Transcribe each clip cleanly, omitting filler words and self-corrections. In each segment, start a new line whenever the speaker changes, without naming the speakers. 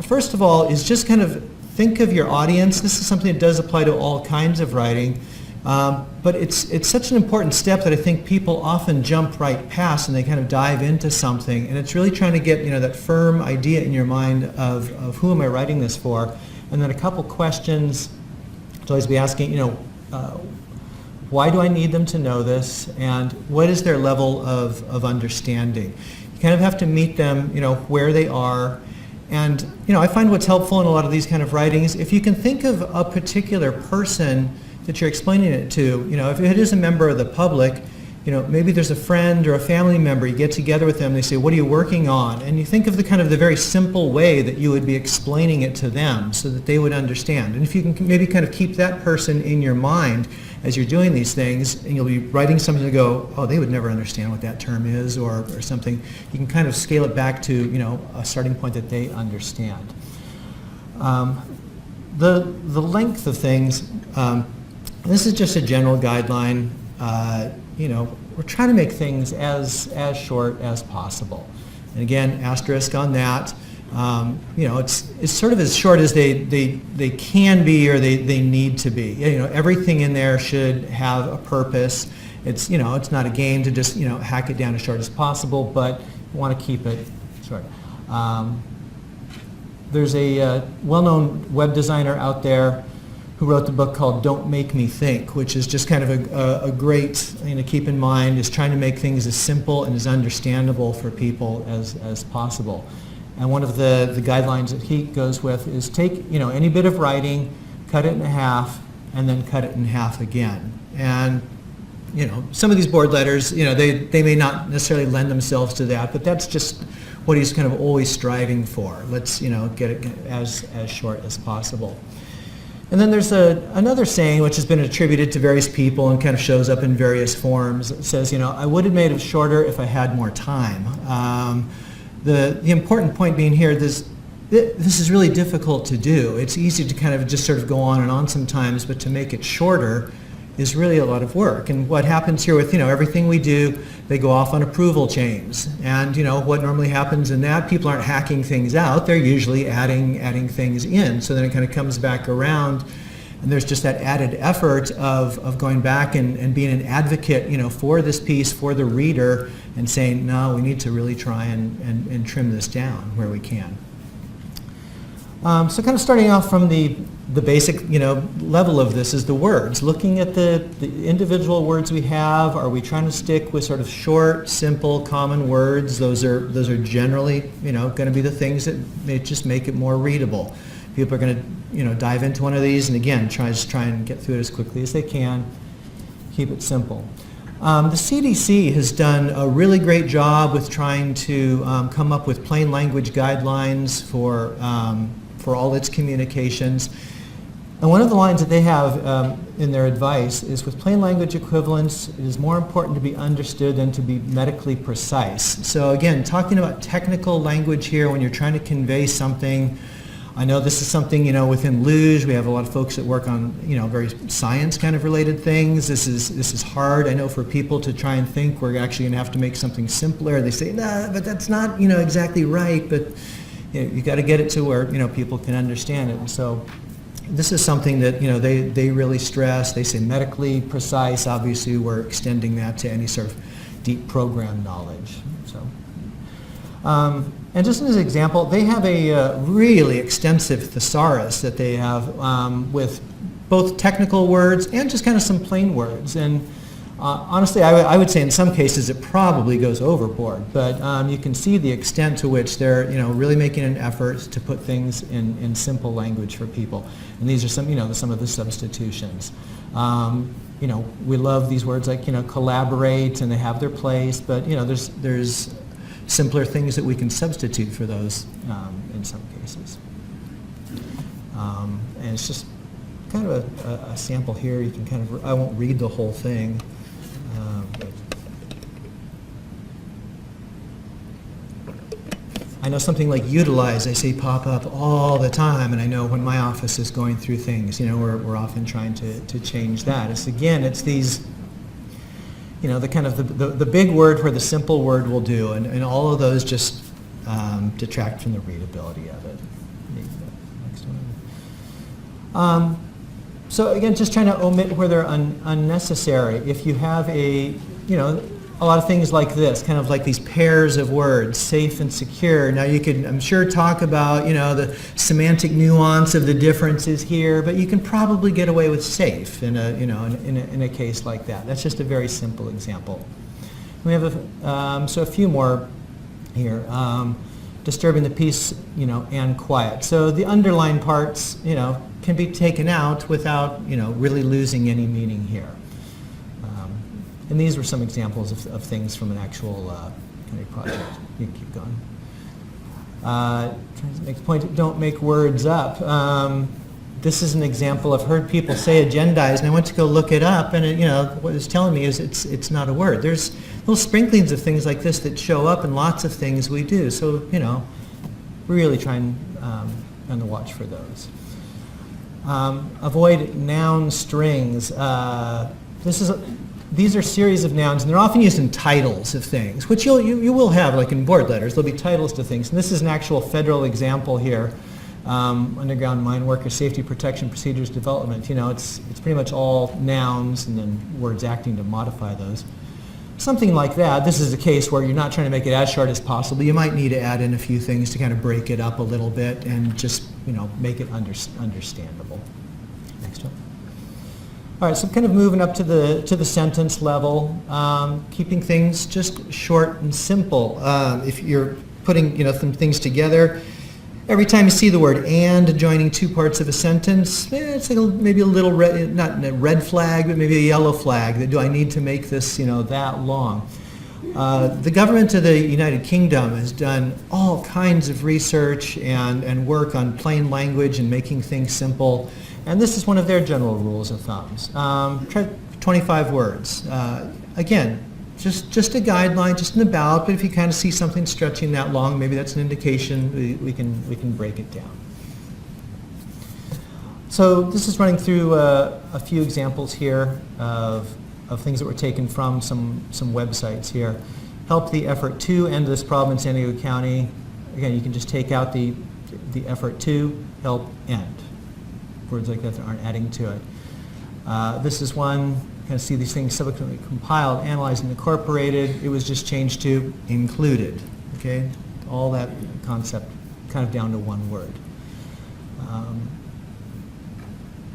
first of all, is just kind of think of your audience. This is something that does apply to all kinds of writing. But it's such an important step that I think people often jump right past and they kind of dive into something. And it's really trying to get that firm idea in your mind of who am I writing this for? And then a couple questions to always be asking, why do I need them to know this? And what is their level of understanding? You kind of have to meet them, where they are. And, I find what's helpful in a lot of these kind of writings, if you can think of a particular person that you're explaining it to, if it is a member of the public, maybe there's a friend or a family member, you get together with them, they say, what are you working on? And you think of the very simple way that you would be explaining it to them so that they would understand. And if you can maybe kind of keep that person in your mind as you're doing these things, and you'll be writing something to go, oh, they would never understand what that term is, or something, you can kind of scale it back to, a starting point that they understand. The length of things, this is just a general guideline. We're trying to make things as short as possible. And again, asterisk on that. It's sort of as short as they can be or they need to be. Everything in there should have a purpose. It's not a game to just hack it down as short as possible, but you want to keep it short. There's a well-known web designer out there who wrote the book called Don't Make Me Think, which is just kind of a great thing to keep in mind, is trying to make things as simple and as understandable for people as possible. And one of the guidelines that he goes with is take any bit of writing, cut it in half, and then cut it in half again. And some of these board letters, they may not necessarily lend themselves to that, but that's just what he's kind of always striving for. Let's get it as short as possible. And then there's another saying which has been attributed to various people and kind of shows up in various forms. It says, I would have made it shorter if I had more time. The important point being here, this is really difficult to do. It's easy to kind of just sort of go on and on sometimes, but to make it shorter is really a lot of work. And what happens here with everything we do, they go off on approval chains. And what normally happens in that, people aren't hacking things out, they're usually adding things in. So then it kind of comes back around, and there's just that added effort of going back and being an advocate for this piece, for the reader, and saying, no, we need to really try and trim this down where we can. So kind of starting off from the basic level of this is the words. Looking at the individual words we have, are we trying to stick with sort of short, simple, common words? Those are generally going to be the things that may just make it more readable. People are going to dive into one of these and again try and get through it as quickly as they can. Keep it simple. The CDC has done a really great job with trying to come up with plain language guidelines for all its communications. And one of the lines that they have in their advice is, with plain language equivalents, it is more important to be understood than to be medically precise. So again, talking about technical language here when you're trying to convey something. I know this is something, within Luge, we have a lot of folks that work on, very science kind of related things. This is hard, I know, for people to try and think we're actually going to have to make something simpler. They say, nah, but that's not, exactly right, but you got to get it to where, people can understand it. And so this is something that, they really stress. They say medically precise. Obviously, we're extending that to any sort of deep program knowledge. So. And just as an example, they have a really extensive thesaurus that they have with both technical words and just kind of some plain words. And honestly, I would say in some cases it probably goes overboard, but you can see the extent to which they're really making an effort to put things in simple language for people. And these are some of the substitutions. We love these words like collaborate, and they have their place, but there's simpler things that we can substitute for those in some cases. And it's just kind of a sample here. You can kind of, I won't read the whole thing. But I know something like utilize, I see pop up all the time, and I know when my office is going through things, we're often trying to change that. It's these, the kind of the big word where the simple word will do, and all of those just detract from the readability of it. So again, just trying to omit where they're unnecessary. If you have a lot of things like this, kind of like these pairs of words, safe and secure. Now you could, I'm sure, talk about, the semantic nuance of the differences here, but you can probably get away with safe in a case like that. That's just a very simple example. We have a few more here. Disturbing the peace, and quiet. So the underlined parts, can be taken out without, really losing any meaning here. And these were some examples of things from an actual kind of project. You can keep going. Trying to make the point, don't make words up. This is an example. I've heard people say agendize, and I went to go look it up, and what it's telling me is it's not a word. There's little sprinklings of things like this that show up in lots of things we do. So, really try and on the watch for those. Avoid noun strings. These are series of nouns, and they're often used in titles of things, which you will have, like in board letters. There'll be titles to things. And this is an actual federal example here. Underground mine worker safety protection procedures development. It's pretty much all nouns and then words acting to modify those. Something like that. This is a case where you're not trying to make it as short as possible. You might need to add in a few things to kind of break it up a little bit and just make it understandable. Next one. All right, so kind of moving up to the sentence level, keeping things just short and simple. If you're putting some things together, every time you see the word "and" joining two parts of a sentence, it's like maybe a little red, not a red flag, but maybe a yellow flag. That do I need to make this that long? The government of the United Kingdom has done all kinds of research and work on plain language and making things simple. And this is one of their general rules of thumbs. Try 25 words. Again, just a guideline, just an about, but if you kind of see something stretching that long, maybe that's an indication we can break it down. So this is running through a few examples here of things that were taken from some websites here. Help the effort to end this problem in San Diego County. Again, you can just take out the effort to, help, end. Words like that aren't adding to it. This is one, kind of see these things subsequently compiled, analyzed, and incorporated. It was just changed to included. Okay, all that concept kind of down to one word.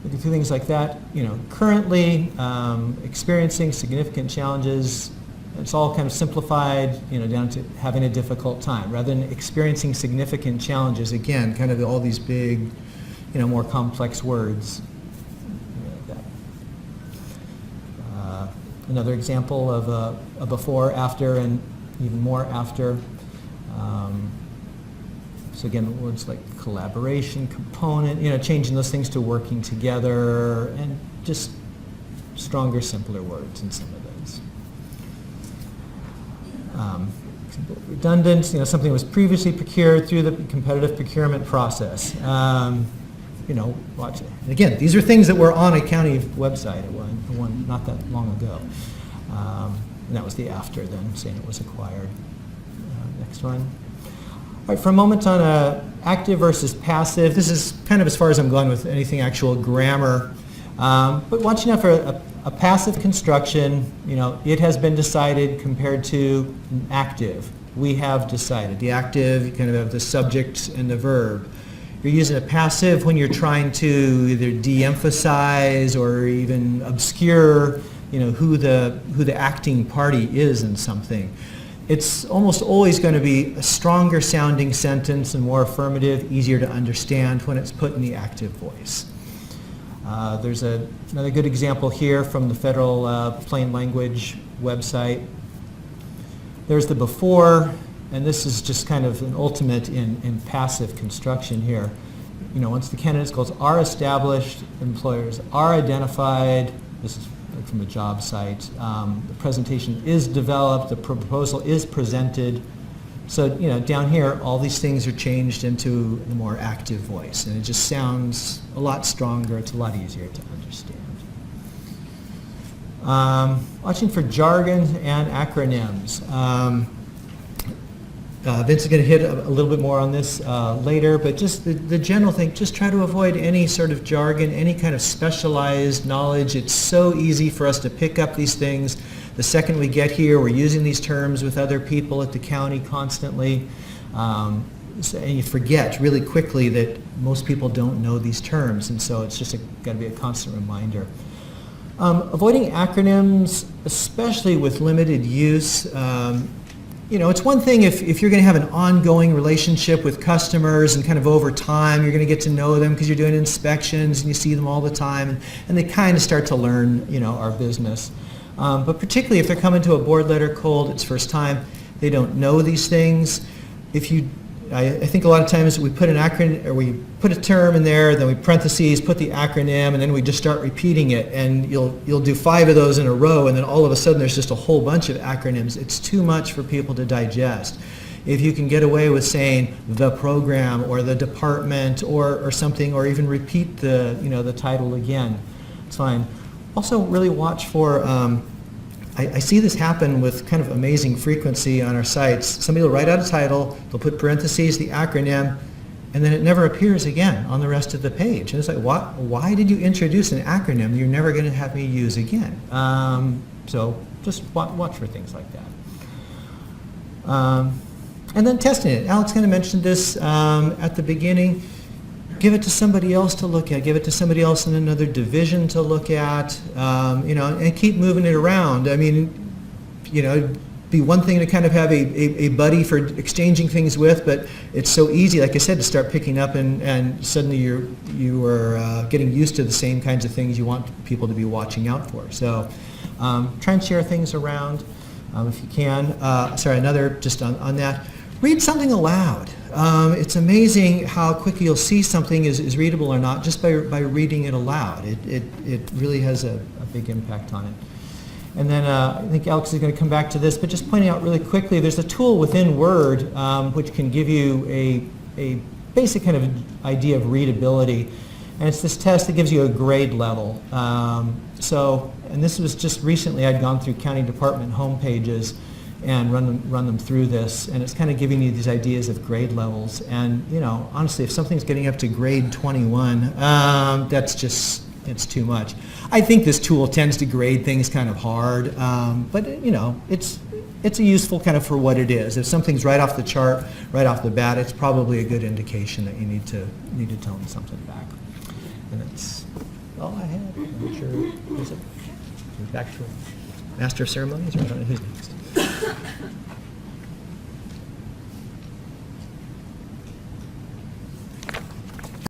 Looking through things like that, currently experiencing significant challenges. It's all kind of simplified, down to having a difficult time, rather than experiencing significant challenges. Again, kind of all these big, more complex words. Like that. Another example of a before, after, and even more after. So again, words like collaboration, component, changing those things to working together, and just stronger, simpler words in some of those. Redundant, something was previously procured through the competitive procurement process. Watch it. And again, these are things that were on a county website at one not that long ago. And that was the after then, saying it was acquired. Next one. All right, for a moment on active versus passive. This is kind of as far as I'm going with anything actual grammar. But watching out for a passive construction, it has been decided compared to an active. We have decided. The active, you kind of have the subject and the verb. You're using a passive when you're trying to either de-emphasize or even obscure, who the acting party is in something. It's almost always going to be a stronger sounding sentence and more affirmative, easier to understand when it's put in the active voice. There's another good example here from the Federal Plain Language website. There's the before, and this is just kind of an ultimate in passive construction here. Once the candidates goals are established, employers are identified, this is from a job site, the presentation is developed, the proposal is presented. So, down here, all these things are changed into a more active voice, and it just sounds a lot stronger, it's a lot easier to understand. Watching for jargon and acronyms. Vince is going to hit a little bit more on this later, but just the general thing, just try to avoid any sort of jargon, any kind of specialized knowledge. It's so easy for us to pick up these things. The second we get here, we're using these terms with other people at the county constantly. And you forget really quickly that most people don't know these terms, and so it's just got to be a constant reminder. Avoiding acronyms, especially with limited use. It's one thing if you're going to have an ongoing relationship with customers and kind of over time, you're going to get to know them because you're doing inspections and you see them all the time, and they kind of start to learn, our business. But particularly if they're coming to a board letter cold, it's first time, they don't know these things. I think a lot of times we put an acronym, or we put a term in there, then we parentheses, put the acronym, and then we just start repeating it, and you'll do 5 of those in a row, and then all of a sudden there's just a whole bunch of acronyms. It's too much for people to digest. If you can get away with saying the program or the department or something, or even repeat the title again, it's fine. Also really watch for I see this happen with kind of amazing frequency on our sites. Somebody will write out a title, they'll put parentheses, the acronym, and then it never appears again on the rest of the page. And it's like, why did you introduce an acronym you're never going to have me use again? So just watch for things like that. And then testing it. Alex kind of mentioned this at the beginning. Give it to somebody else to look at. Give it to somebody else in another division to look at, and keep moving it around. I mean, it'd be one thing to kind of have a buddy for exchanging things with, but it's so easy, like I said, to start picking up and suddenly you are getting used to the same kinds of things you want people to be watching out for. So try and share things around if you can. Another just on that. Read something aloud. It's amazing how quickly you'll see something is readable or not just by reading it aloud. It really has a big impact on it. And then I think Alex is going to come back to this, but just pointing out really quickly, there's a tool within Word which can give you a basic kind of idea of readability. And it's this test that gives you a grade level. And this was just recently, I'd gone through county department home pages and run them through this, and it's kind of giving you these ideas of grade levels. And honestly, if something's getting up to grade 21, it's too much. I think this tool tends to grade things kind of hard, but it's a useful kind of for what it is. If something's right off the chart, right off the bat, it's probably a good indication that you need to tone something back. And that's all I had. I'm not sure. Is it back to Master of Ceremonies, or I don't know who's next.